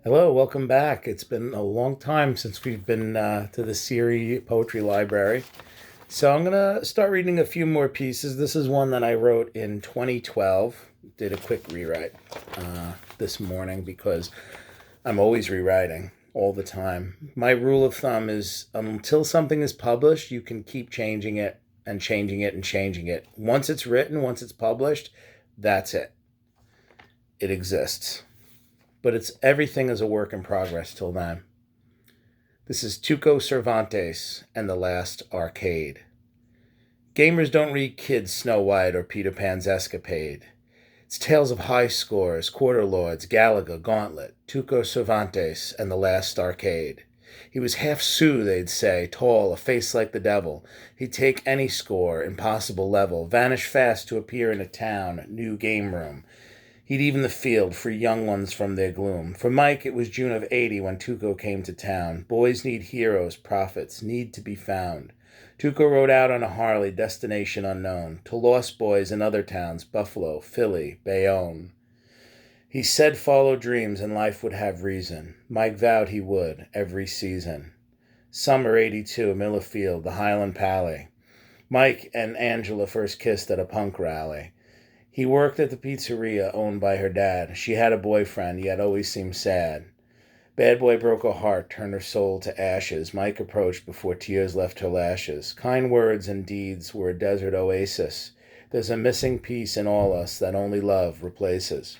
Hello, welcome back. It's been a long time since we've been to the Siri Poetry Library. So I'm going to start reading a few more pieces. This is one that I wrote in 2012. Did a quick rewrite this morning because I'm always rewriting all the time. My rule of thumb is until something is published, you can keep changing it and changing it and changing it. Once it's written, once it's published, that's it. It exists. But it's everything is a work in progress till then. This is Tuco, Cervantes and the Last Arcade. Gamers don't read Kids' Snow White or Peter Pan's Escapade. It's tales of high scores, quarter lords, Galaga, Gauntlet, Tuco, Cervantes, and the Last Arcade. He was half Sioux, they'd say, tall, a face like the devil. He'd take any score, impossible level, vanish fast to appear in a town, new game room. He'd even the field, free young ones from their gloom. For Mike, it was June of '80 when Tuco came to town. Boys need heroes, prophets, need to be found. Tuco rode out on a Harley, destination unknown, to lost boys in other towns, Buffalo, Philly, Bayonne. He said follow dreams and life would have reason. Mike vowed he would, every season. Summer '82, Miller Field, the Highland Pally. Mike and Angela first kissed at a punk rally. He worked at the pizzeria owned by her dad. She had a boyfriend, yet always seemed sad. Bad boy broke her heart, turned her soul to ashes. Mike approached before tears left her lashes. Kind words and deeds were a desert oasis. There's a missing piece in all us that only love replaces.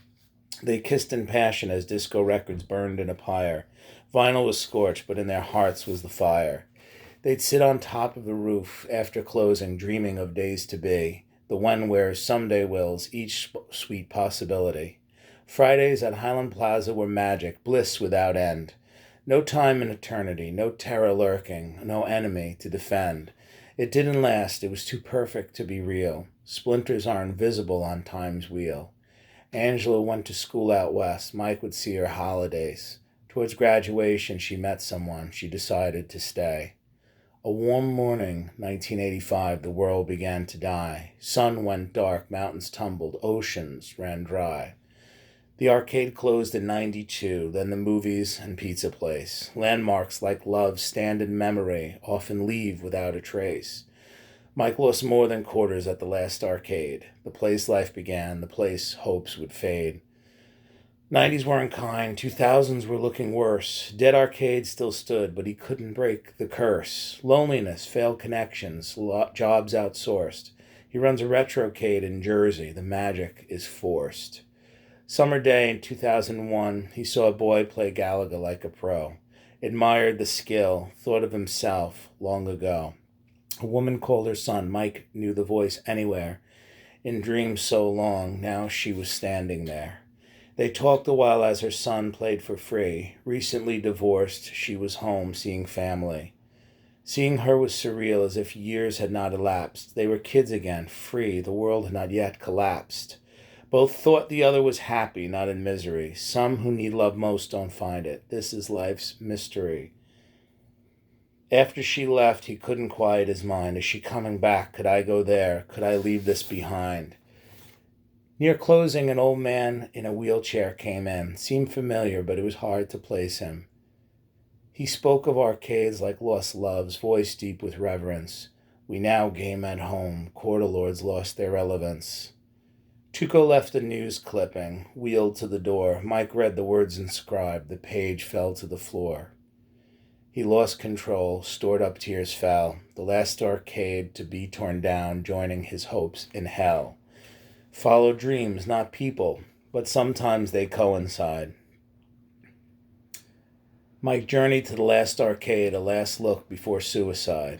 They kissed in passion as disco records burned in a pyre. Vinyl was scorched, but in their hearts was the fire. They'd sit on top of the roof after closing, dreaming of days to be. The when, wheres, someday wills, each sweet possibility. Fridays at Highland Plaza were magic, bliss without end. No time in eternity, no terror lurking, no enemy to defend. It didn't last, it was too perfect to be real. Splinters are invisible on time's wheel. Angela went to school out west. Mike would see her holidays. Towards graduation, she met someone. She decided to stay. A warm morning, 1985, the world began to die. Sun went dark, mountains tumbled, oceans ran dry. The arcade closed in '92, then the movies and pizza place. Landmarks like love stand in memory, often leave without a trace. Mike lost more than quarters at the last arcade. The place life began, the place hopes would fade. '90s weren't kind, 2000s were looking worse. Dead arcade still stood, but he couldn't break the curse. Loneliness, failed connections, jobs outsourced. He runs a retrocade in Jersey. The magic is forced. Summer day in 2001, he saw a boy play Galaga like a pro. Admired the skill, thought of himself long ago. A woman called her son. Mike knew the voice anywhere. In dreams so long, now she was standing there. They talked a while as her son played for free. Recently divorced, she was home seeing family. Seeing her was surreal, as if years had not elapsed. They were kids again, free. The world had not yet collapsed. Both thought the other was happy, not in misery. Some who need love most don't find it. This is life's mystery. After she left, he couldn't quiet his mind. Is she coming back? Could I go there? Could I leave this behind? Near closing, an old man in a wheelchair came in. Seemed familiar, but it was hard to place him. He spoke of arcades like lost loves, voice deep with reverence. We now game at home. Quarter lords lost their relevance. Tuco left a news clipping, wheeled to the door. Mike read the words inscribed. The page fell to the floor. He lost control, stored up tears fell. The last arcade to be torn down, joining his hopes in hell. Follow dreams, not people, but sometimes they coincide. Mike journeyed to the last arcade, a last look before suicide.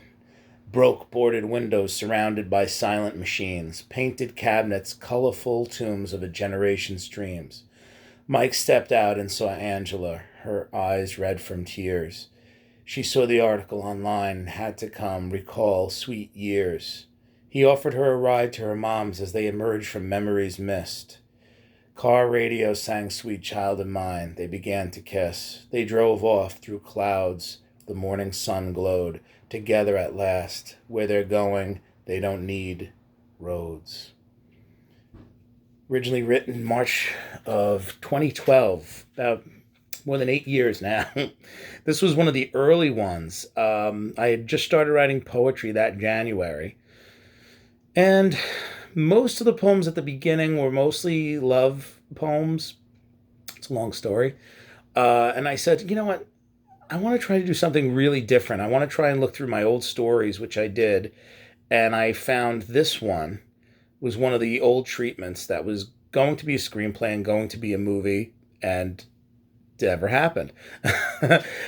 Broke boarded windows surrounded by silent machines, painted cabinets, colorful tombs of a generation's dreams. Mike stepped out and saw Angela, her eyes red from tears. She saw the article online and had to come, recall sweet years. He offered her a ride to her mom's as they emerged from memories mist. Car radio sang Sweet Child of Mine. They began to kiss. They drove off through clouds. The morning sun glowed. Together at last. Where they're going, they don't need roads. Originally written March of 2012, about more than 8 years now. This was one of the early ones. I had just started writing poetry that January. And most of the poems at the beginning were mostly love poems. It's a long story. And I said, you know what? I want to try to do something really different. I want to try and look through my old stories, which I did. And I found this one was one of the old treatments that was going to be a screenplay and going to be a movie. And it never happened.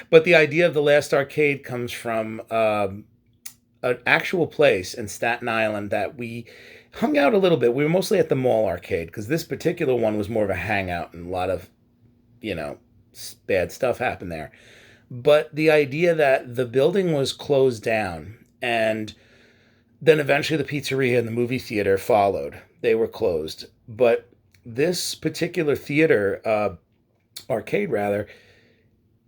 But the idea of The Last Arcade comes from an actual place in Staten Island that we hung out a little bit. We were mostly at the mall arcade because this particular one was more of a hangout and a lot of, you know, bad stuff happened there. But the idea that the building was closed down and then eventually the pizzeria and the movie theater followed. They were closed. But this particular theater, arcade rather,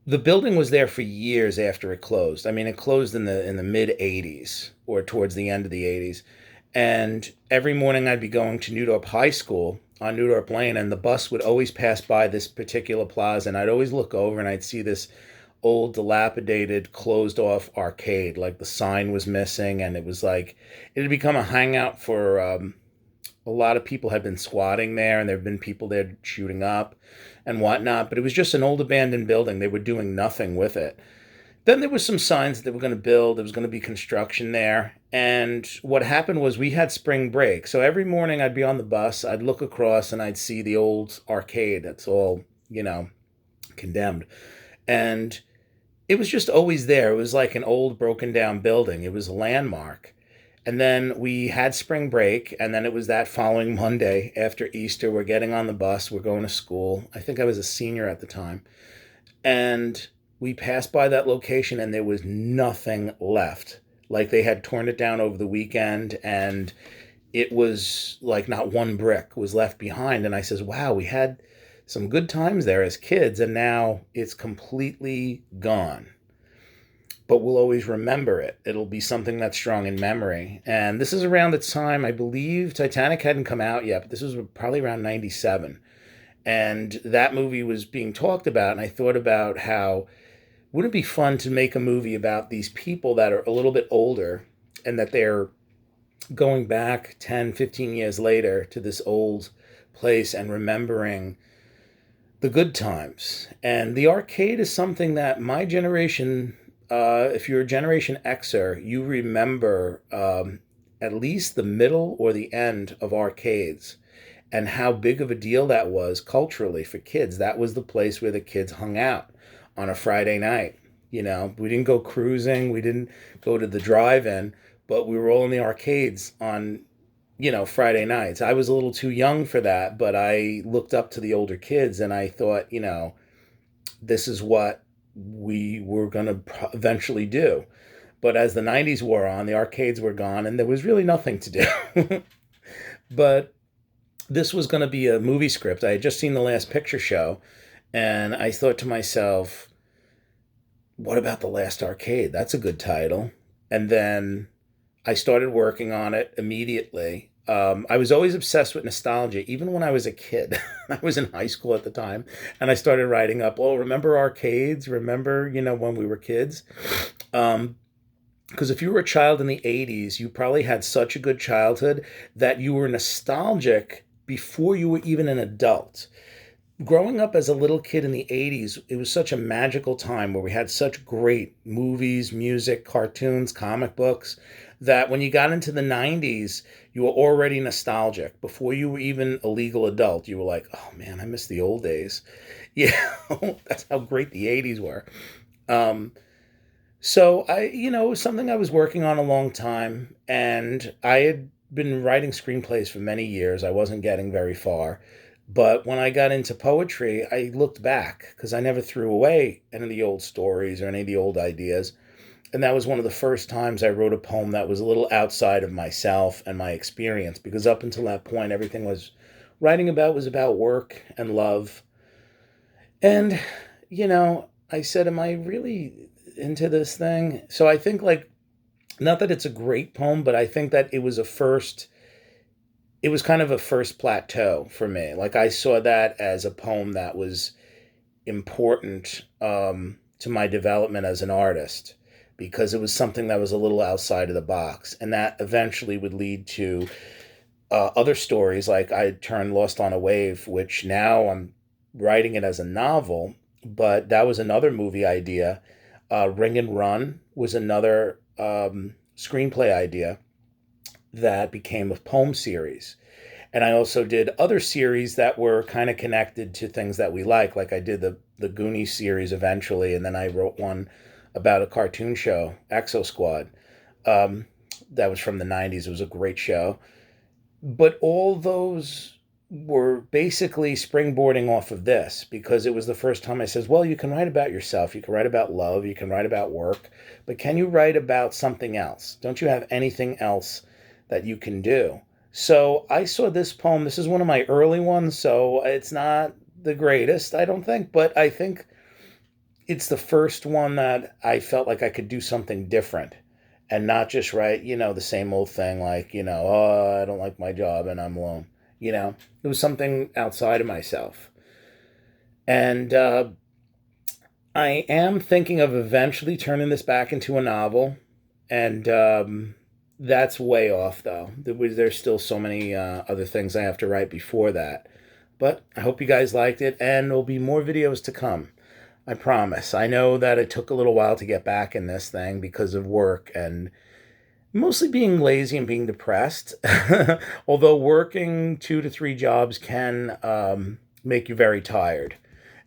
the building was there for years after it closed. I mean, it closed in the mid '80s or towards the end of the '80s. And every morning I'd be going to Newdorp High School on Newdorp Lane, and the bus would always pass by this particular plaza, and I'd always look over and I'd see this old, dilapidated, closed off arcade. Like the sign was missing, and it was like it had become a hangout for a lot of people had been squatting there, and there had been people there shooting up and whatnot. But it was just an old abandoned building. They were doing nothing with it. Then there was some signs that they were going to build. There was going to be construction there. And what happened was we had spring break. So every morning I'd be on the bus, I'd look across and I'd see the old arcade that's all, condemned. And it was just always there. It was like an old broken down building. It was a landmark. And then we had spring break, and then it was that following Monday after Easter. We're getting on the bus, we're going to school. I think I was a senior at the time. And we passed by that location, and there was nothing left. Like they had torn it down over the weekend, and it was like not one brick was left behind. And I says, wow, we had some good times there as kids, and now it's completely gone. But we'll always remember it. It'll be something that's strong in memory. And this is around the time, I believe, Titanic hadn't come out yet, but this was probably around 97. And that movie was being talked about, and I thought about how wouldn't it be fun to make a movie about these people that are a little bit older and that they're going back 10, 15 years later to this old place and remembering the good times. And the arcade is something that my generation, if you're a Generation Xer, you remember at least the middle or the end of arcades and how big of a deal that was culturally for kids. That was the place where the kids hung out on a Friday night. We didn't go cruising, we didn't go to the drive-in, but we were all in the arcades on, Friday nights. I was a little too young for that, but I looked up to the older kids and I thought, this is what we were going to eventually do. But as the '90s wore on, the arcades were gone and there was really nothing to do. But this was going to be a movie script. I had just seen The Last Picture Show, and I thought to myself, what about The Last Arcade? That's a good title. And then I started working on it immediately. I was always obsessed with nostalgia, even when I was a kid. I was in high school at the time, and I started writing up, oh, remember arcades? Remember, when we were kids? Because if you were a child in the '80s, you probably had such a good childhood that you were nostalgic before you were even an adult. Growing up as a little kid in the '80s, it was such a magical time where we had such great movies, music, cartoons, comic books, that when you got into the '90s, you were already nostalgic. Before you were even a legal adult, you were like, oh man, I miss the old days. Yeah, that's how great the '80s were. So it was something I was working on a long time, and I had been writing screenplays for many years. I wasn't getting very far. But when I got into poetry, I looked back because I never threw away any of the old stories or any of the old ideas. And that was one of the first times I wrote a poem that was a little outside of myself and my experience, because up until that point, everything was writing about was about work and love. And, I said, am I really into this thing? So I think, not that it's a great poem, but I think that it was kind of a first plateau for me. Like I saw that as a poem that was important to my development as an artist because it was something that was a little outside of the box. And that eventually would lead to other stories, like I turned Lost on a Wave, which now I'm writing it as a novel, but that was another movie idea. Ring and Run was another screenplay idea that became a poem series. And I also did other series that were kind of connected to things that we like I did the Goonies series eventually, and then I wrote one about a cartoon show, Exo Squad. Um, that was from the 90s. It was a great show. But all those were basically springboarding off of this because it was the first time I says, well, you can write about yourself, you can write about love, you can write about work, but can you write about something else? Don't you have anything else that you can do? So I saw this poem. This is one of my early ones, so it's not the greatest, I don't think, but I think it's the first one that I felt like I could do something different and not just write, the same old thing like, oh, I don't like my job and I'm alone. It was something outside of myself. And I am thinking of eventually turning this back into a novel. And that's way off, though. There's still so many other things I have to write before that. But I hope you guys liked it, and there'll be more videos to come. I promise. I know that it took a little while to get back in this thing because of work and mostly being lazy and being depressed. Although working 2 to 3 jobs can make you very tired.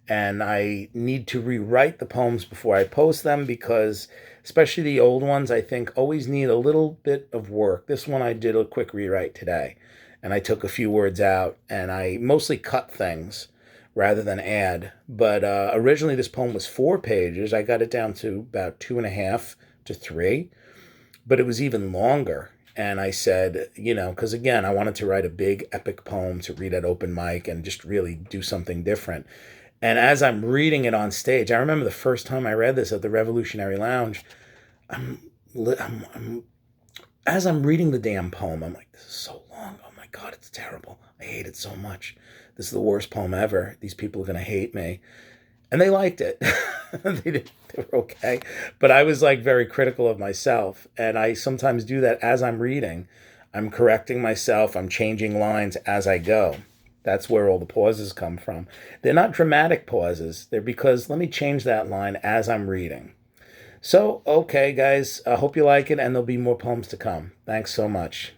And I need to rewrite the poems before I post them because, especially the old ones, I think always need a little bit of work. This one I did a quick rewrite today, and I took a few words out, and I mostly cut things rather than add. But originally this poem was 4 pages. I got it down to about 2.5 to 3, but it was even longer. And I said, because again, I wanted to write a big epic poem to read at open mic and just really do something different. And as I'm reading it on stage, I remember the first time I read this at the Revolutionary Lounge. I'm, as I'm reading the damn poem, I'm like, this is so long. Oh my God, it's terrible. I hate it so much. This is the worst poem ever. These people are going to hate me. And they liked it. They were okay. But I was like very critical of myself. And I sometimes do that as I'm reading. I'm correcting myself. I'm changing lines as I go. That's where all the pauses come from. They're not dramatic pauses. They're because let me change that line as I'm reading. So, okay, guys, I hope you like it, and there'll be more poems to come. Thanks so much.